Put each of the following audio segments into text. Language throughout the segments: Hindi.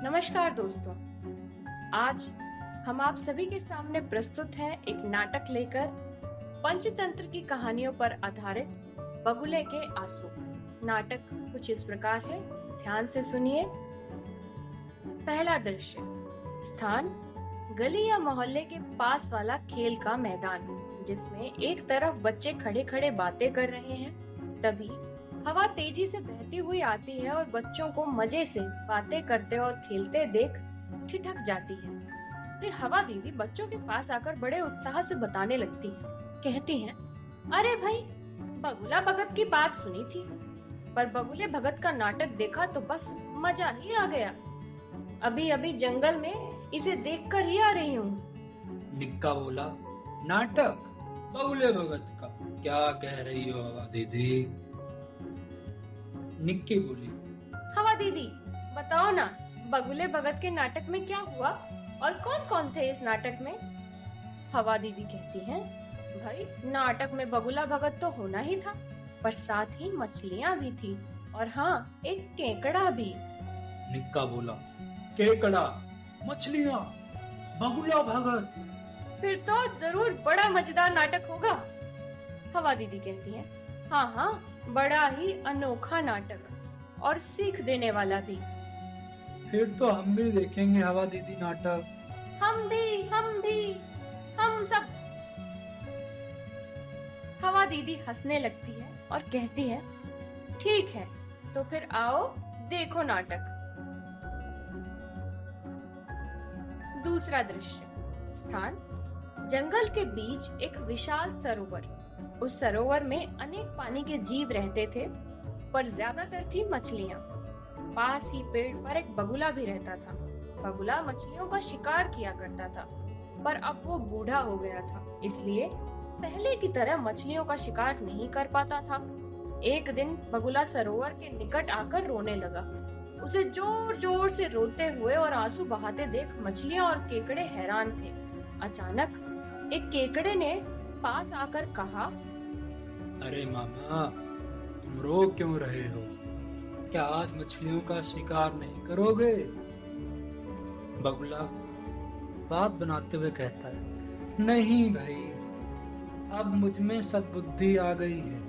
नमस्कार दोस्तों। आज हम आप सभी के सामने प्रस्तुत हैं एक नाटक लेकर। पंचतंत्र की कहानियों पर आधारित बगुले के आंसू। नाटक कुछ इस प्रकार है, ध्यान से सुनिए। पहला दृश्य। स्थान गली या मोहल्ले के पास वाला खेल का मैदान, जिसमें एक तरफ बच्चे खड़े खड़े बातें कर रहे हैं। तभी हवा तेजी से बहती हुई आती है और बच्चों को मजे से बातें करते और खेलते देख ठिठक जाती है। फिर हवा दीदी बच्चों के पास आकर बड़े उत्साह से बताने लगती है। कहती हैं, अरे भाई, बगुला भगत की बात सुनी थी, पर बगुले भगत का नाटक देखा तो बस मजा ही आ गया। अभी अभी जंगल में इसे देखकर ही आ रही हूँ। निक्का बोला, नाटक बगुले भगत का? क्या कह रही हो हवा दीदी? निक्की बोली, हवा दीदी बताओ ना, बगुले भगत के नाटक में क्या हुआ और कौन कौन थे इस नाटक में? हवा दीदी कहती हैं, भाई नाटक में बगुला भगत तो होना ही था, पर साथ ही मछलियाँ भी थी और हाँ, एक केकड़ा भी। निक्का बोला, केकड़ा, मछलियाँ, बगुला भगत? फिर तो जरूर बड़ा मजेदार नाटक होगा। हवा दीदी कहती हैं, हाँ हाँ, बड़ा ही अनोखा नाटक और सीख देने वाला भी। फिर तो हम भी देखेंगे हवा दीदी नाटक। हम भी, हम सब। हवा दीदी हंसने लगती है और कहती है, ठीक है, तो फिर आओ देखो नाटक। दूसरा दृश्य। स्थान जंगल के बीच एक विशाल सरोवर। उस सरोवर में अनेक पानी के जीव रहते थे, पर ज्यादातर थी मछलियाँ। पास ही पेड़ पर एक बगुला भी रहता था। बगुला मछलियों का शिकार किया करता था, पर अब वो बूढ़ा हो गया था, इसलिए पहले की तरह मछलियों का शिकार नहीं कर पाता था। एक दिन बगुला सरोवर के निकट आकर रोने लगा। उसे जोर जोर से रोते हुए और आंसू बहाते देख मछलियाँ और केकड़े हैरान थे। अचानक एक केकड़े ने पास आकर कहा, अरे मामा, तुम रो क्यों रहे हो? क्या आज मछलियों का शिकार नहीं करोगे? बगुला बात बनाते हुए कहता है, नहीं भाई, अब मुझ में सद्बुद्धि आ गई है।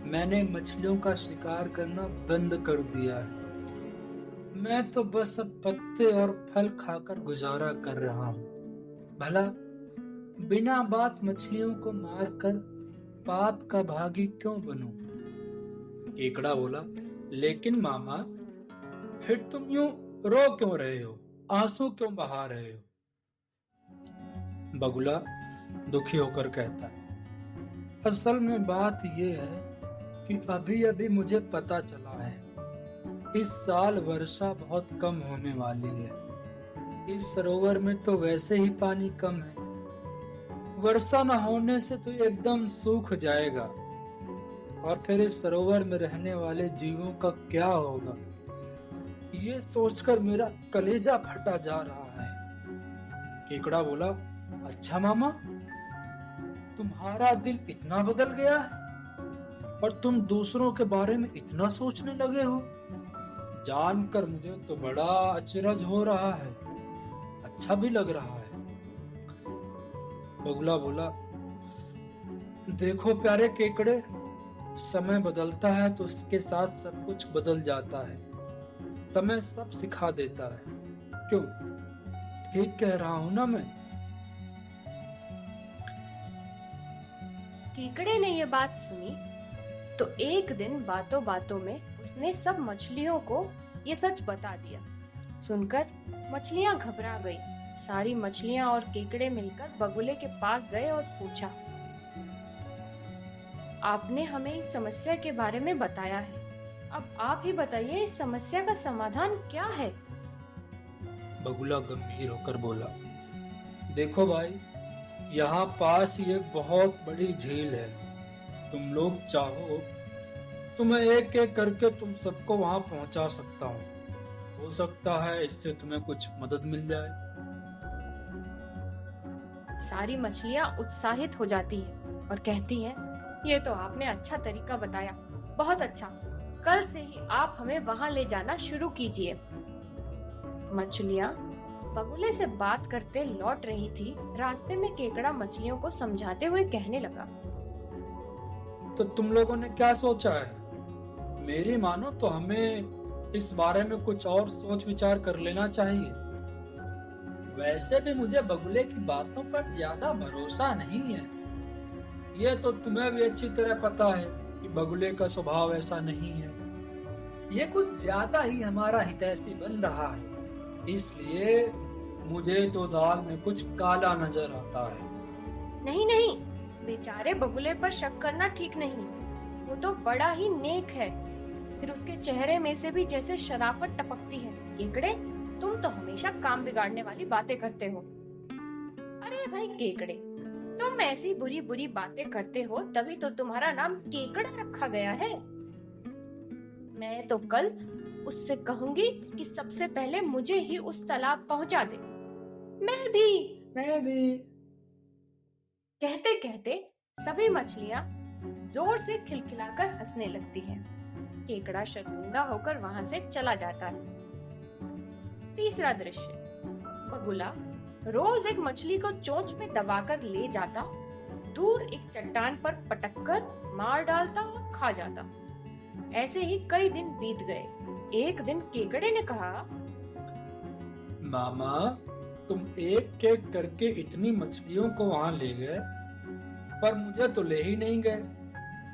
मैंने मछलियों का शिकार करना बंद कर दिया है। मैं तो बस अब पत्ते और फल खाकर गुजारा कर रहा हूँ। भला बिना बात मछलियों को मारकर पाप का भागी क्यों बनूं? केकड़ा बोला, लेकिन मामा, फिर तुम यूं रो क्यों रहे हो? आंसू क्यों बहा रहे हो? बगुला दुखी होकर कहता है, असल में बात यह है कि अभी अभी मुझे पता चला है, इस साल वर्षा बहुत कम होने वाली है। इस सरोवर में तो वैसे ही पानी कम है। वर्षा न होने से तो एकदम सूख जाएगा, और फिर इस सरोवर में रहने वाले जीवों का क्या होगा? ये सोचकर मेरा कलेजा फटा जा रहा है। केकड़ा बोला, अच्छा मामा, तुम्हारा दिल इतना बदल गया है और तुम दूसरों के बारे में इतना सोचने लगे हो? जानकर मुझे तो बड़ा अचरज हो रहा है, अच्छा भी लग रहा है। बगुला बोला, देखो प्यारे केकड़े, समय बदलता है तो इसके साथ सब कुछ बदल जाता है। समय सब सिखा देता है। क्यों, ठीक कह रहा हूं ना मैं? केकड़े ने ये बात सुनी तो एक दिन बातों बातों में उसने सब मछलियों को ये सच बता दिया। सुनकर मछलियां घबरा गई। सारी मछलियां और केकड़े मिलकर बगुले के पास गए और पूछा, आपने हमें इस समस्या के बारे में बताया है, अब आप ही बताइए इस समस्या का समाधान क्या है? बगुला गंभीर होकर बोला, देखो भाई, यहाँ पास ही एक बहुत बड़ी झील है। तुम लोग चाहो तो मैं एक एक करके तुम सबको वहां पहुंचा सकता हूँ। हो सकता है इससे तुम्हें कुछ मदद मिल जाए। सारी मछलियां उत्साहित हो जाती हैं और कहती हैं, ये तो आपने अच्छा तरीका बताया, बहुत अच्छा। कल से ही आप हमें वहां ले जाना शुरू कीजिए। मछलियाँ बगुले से बात करते लौट रही थी। रास्ते में केकड़ा मछलियों को समझाते हुए कहने लगा, तो तुम लोगों ने क्या सोचा है? मेरी मानो तो हमें इस बारे में कुछ और सोच विचार कर लेना चाहिए। वैसे भी मुझे बगुले की बातों पर ज्यादा भरोसा नहीं है। ये तो तुम्हें भी अच्छी तरह पता है कि बगुले का स्वभाव ऐसा नहीं है। ये कुछ ज्यादा ही हमारा हितैषी बन रहा है, इसलिए मुझे तो दाल में कुछ काला नजर आता है। नहीं नहीं, बेचारे बगुले पर शक करना ठीक नहीं। वो तो बड़ा ही नेक है। फिर उसके चेहरे में से भी जैसे शराफत टपकती है। केकड़े, तुम तो हमेशा काम बिगाड़ने वाली बातें करते हो। अरे भाई केकड़े, तुम ऐसी बुरी बुरी बातें करते हो तभी तो तुम्हारा नाम केकड़ा रखा गया है। मैं तो कल उससे कहूंगी कि सबसे पहले मुझे ही उस तालाब पहुंचा दे। मैं भी। कहते कहते सभी मछलियां जोर से खिलखिलाकर हंसने लगती हैं। केकड़ा शर्मिंदा होकर वहां से चला जाता है। तीसरा दृश्य, बगुला रोज एक मछली को चोंच में दबाकर ले जाता, दूर एक चट्टान पर पटककर मार डालता और खा जाता। ऐसे ही कई दिन बीत गए। एक दिन केकड़े ने कहा, मामा, तुम एक एक करके इतनी मछलियों को वहां ले गए, पर मुझे तो ले ही नहीं गए।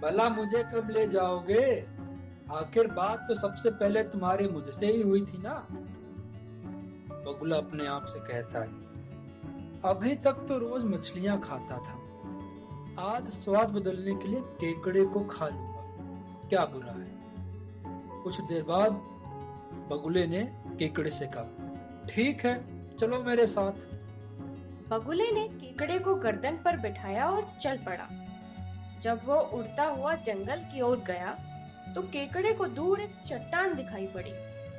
भला मुझे कब ले जाओगे? आखिर बात तो सबसे पहले तुम्हारी मुझसे ही हुई थी ना। बगुला अपने आप से कहता है, अभी तक तो रोज मछलियां खाता था, आज स्वाद बदलने के लिए केकड़े को खा लूंगा, क्या बुरा है। कुछ देर बाद बगुले ने केकड़े से कहा, ठीक है, चलो मेरे साथ। बगुले ने केकड़े को गर्दन पर बिठाया और चल पड़ा। जब वो उड़ता हुआ जंगल की ओर गया तो केकड़े को दूर एक चट्टान दिखाई पड़ी।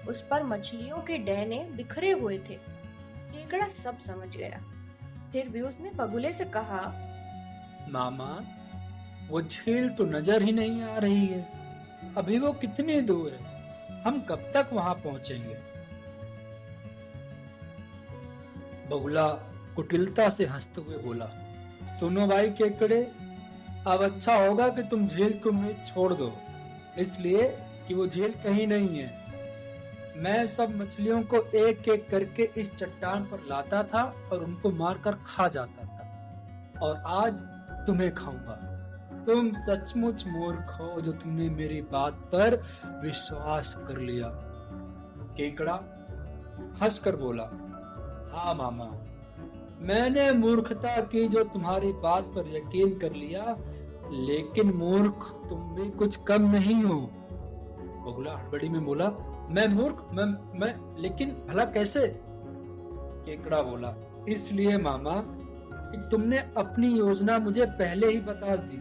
उस पर मछलियों के डैने बिखरे हुए थे। केकड़ा सब समझ गया। फिर भी उसने बगुले से कहा, मामा, वो झील तो नजर ही नहीं आ रही है। अभी वो कितनी दूर है? हम कब तक वहां पहुंचेंगे? बगुला कुटिलता से हंसते हुए बोला, सुनो भाई केकड़े, अब अच्छा होगा कि तुम झील को उम्मीद छोड़ दो, इसलिए कि वो झील कहीं नहीं है। मैं सब मछलियों को एक एक करके इस चट्टान पर लाता था और उनको मारकर खा जाता था, और आज तुम्हें खाऊंगा। तुम सचमुच मूर्ख हो जो तुमने मेरी बात पर विश्वास कर लिया। केकड़ा हंसकर बोला, हाँ मामा, मैंने मूर्खता की जो तुम्हारी बात पर यकीन कर लिया, लेकिन मूर्ख तुम भी कुछ कम नहीं हो। बगुला हड़बड़ी में बोला, मैं मूर्ख? मैं लेकिन भला कैसे? केकड़ा बोला, इसलिए मामा कि तुमने अपनी योजना मुझे पहले ही बता दी,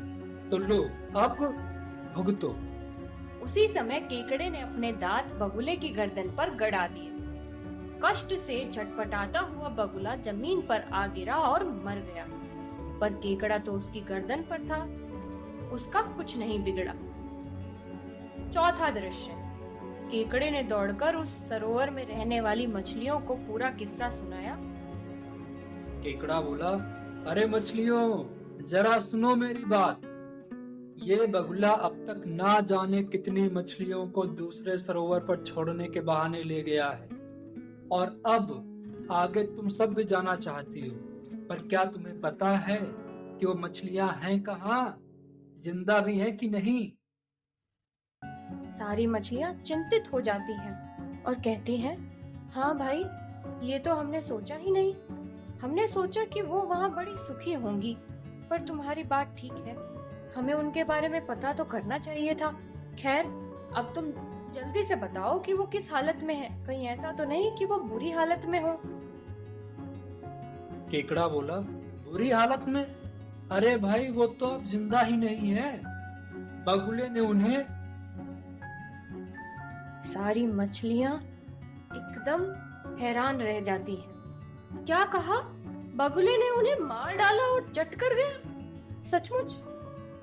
तो लो अब भुगतो। उसी समय केकड़े ने अपने दांत बगुले की गर्दन पर गड़ा दिए। कष्ट से झटपटाता हुआ बगुला जमीन पर आ गिरा और मर गया। पर केकड़ा तो उसकी गर्दन पर था, उसका कुछ नहीं बिगड़ा। चौथा दृश्य, केकड़े ने दौड़कर उस सरोवर में रहने वाली मछलियों को पूरा किस्सा सुनाया। केकड़ा बोला, अरे मछलियों, जरा सुनो मेरी बात। ये बगुला अब तक ना जाने कितनी मछलियों को दूसरे सरोवर पर छोड़ने के बहाने ले गया है, और अब आगे तुम सब भी जाना चाहती हो, पर क्या तुम्हें पता है कि वो मछलियां हैं कहाँ, जिंदा भी हैं कि नहीं? सारी मछलियां चिंतित हो जाती हैं और कहती हैं, हाँ भाई, ये तो हमने सोचा ही नहीं। हमने सोचा कि वो वहाँ बड़ी सुखी होंगी, पर तुम्हारी बात ठीक है, हमें उनके बारे में पता तो करना चाहिए था। खैर, अब तुम जल्दी से बताओ कि वो किस हालत में है, कहीं ऐसा तो नहीं कि वो बुरी हालत में हो। केकड़ा बोला, बुरी हालत में? अरे भाई, वो तो अब जिंदा ही नहीं है। बगुले ने उन्हें। सारी मछलियां एकदम हैरान रह जाती हैं। क्या कहा? बगुले ने उन्हें मार डाला और चट कर गया? सचमुच?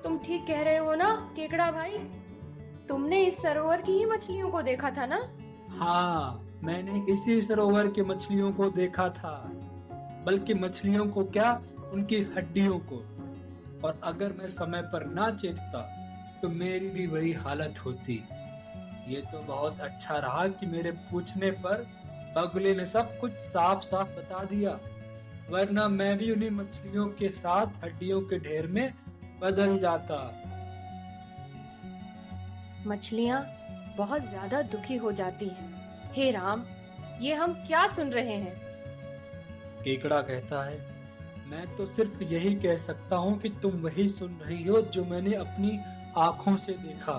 तुम ठीक कह रहे हो ना केकड़ा भाई? तुमने इस सरोवर की ही मछलियों को देखा था ना? हाँ, मैंने इसी सरोवर के मछलियों को देखा था, बल्कि मछलियों को क्या, उनकी हड्डियों को। और अगर मैं समय पर ना चेतता तो मेरी भी वही हालत होती। ये तो बहुत अच्छा रहा कि मेरे पूछने पर बगुले ने सब कुछ साफ साफ बता दिया, वरना मैं भी उन्हीं मछलियों के साथ हड्डियों के ढेर में बदल जाता। मछलियाँ बहुत ज्यादा दुखी हो जाती हैं। हे राम, ये हम क्या सुन रहे हैं? केकड़ा कहता है, मैं तो सिर्फ यही कह सकता हूँ कि तुम वही सुन रही हो जो मैंने अपनी आंखों से देखा।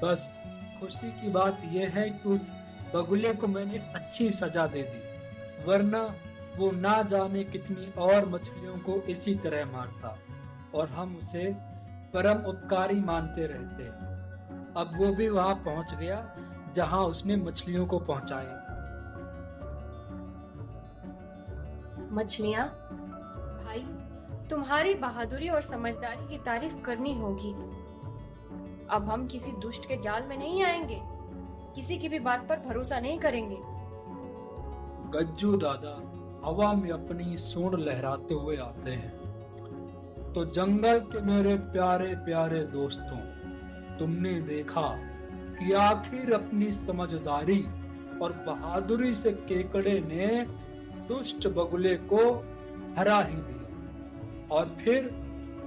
बस खुशी की बात यह है कि उस बगुले को मैंने अच्छी सजा दे दी, वरना वो ना जाने कितनी और मछलियों को इसी तरह मारता और हम उसे परम उपकारी मानते रहते। अब वो भी वहां पहुंच गया जहां उसने मछलियों को पहुंचाया था। मछलियाँ, भाई, तुम्हारी बहादुरी और समझदारी की तारीफ करनी होगी। अब हम किसी दुष्ट के जाल में नहीं आएंगे, किसी की भी बात पर भरोसा नहीं करेंगे। गज्जू दादा हवा में अपनी सूंड लहराते हुए आते हैं। तो जंगल के मेरे प्यारे प्यारे दोस्तों, तुमने देखा कि आखिर अपनी समझदारी और बहादुरी से केकड़े ने दुष्ट बगुले को हरा ही दिया। और फिर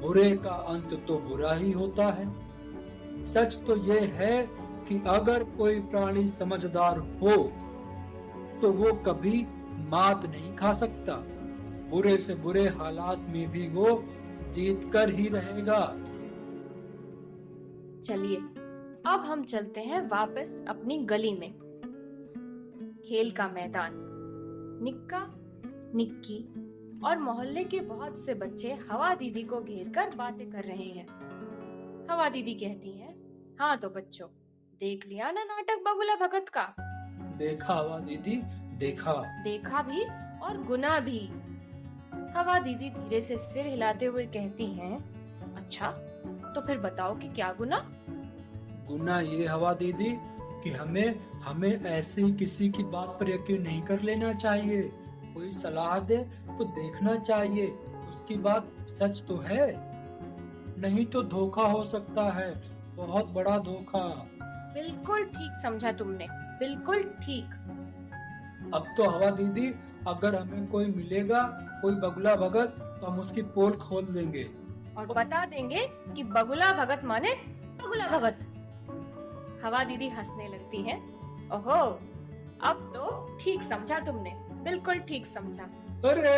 बुरे का अंत तो बुरा ही होता है। सच तो ये है कि अगर कोई प्राणी समझदार हो तो वो कभी मात नहीं खा सकता। बुरे से बुरे हालात में भी वो जीत कर ही रहेगा। चलिए, अब हम चलते हैं वापस अपनी गली में। खेल का मैदान। निक्का, निक्की और मोहल्ले के बहुत से बच्चे हवा दीदी को घेर कर बातें कर रहे हैं। हवा दीदी कहती है, हाँ तो बच्चों, देख लिया ना नाटक बगुला भगत का? देखा हवा दीदी, देखा। देखा भी और गुना भी। हवा दीदी धीरे से सिर हिलाते हुए कहती हैं, अच्छा, तो फिर बताओ कि क्या गुना? गुना ये हवा दीदी कि हमें ऐसे ही किसी की बात पर यकीन नहीं कर लेना चाहिए। कोई सलाह दे तो देखना चाहिए उसकी बात सच तो है, नहीं तो धोखा हो सकता है, बहुत बड़ा धोखा। बिल्कुल ठीक समझा तुमने, बिल्कुल ठीक। अब तो हवा दीदी, अगर हमें कोई मिलेगा, कोई बगुला भगत, तो हम उसकी पोल खोल देंगे और बता देंगे कि बगुला भगत माने बगुला भगत। हवा दीदी हंसने लगती है, ओहो, अब तो ठीक समझा तुमने, बिल्कुल ठीक समझा। अरे!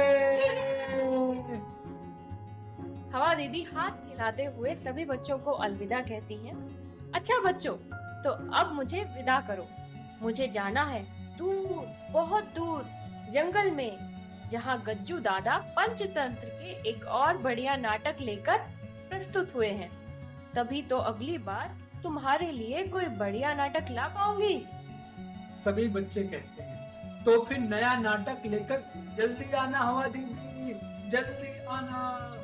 हवा दीदी हाथ हिलाते हुए सभी बच्चों को अलविदा कहती हैं। अच्छा बच्चों, तो अब मुझे विदा करो। मुझे जाना है दूर, बहुत दूर जंगल में, जहाँ गज्जू दादा पंचतंत्र के एक और बढ़िया नाटक लेकर प्रस्तुत हुए हैं। तभी तो अगली बार तुम्हारे लिए कोई बढ़िया नाटक ला पाऊंगी। सभी बच्चे कहते हैं, तो फिर नया नाटक लेकर जल्दी आना हवा दीदी, जल्दी आना।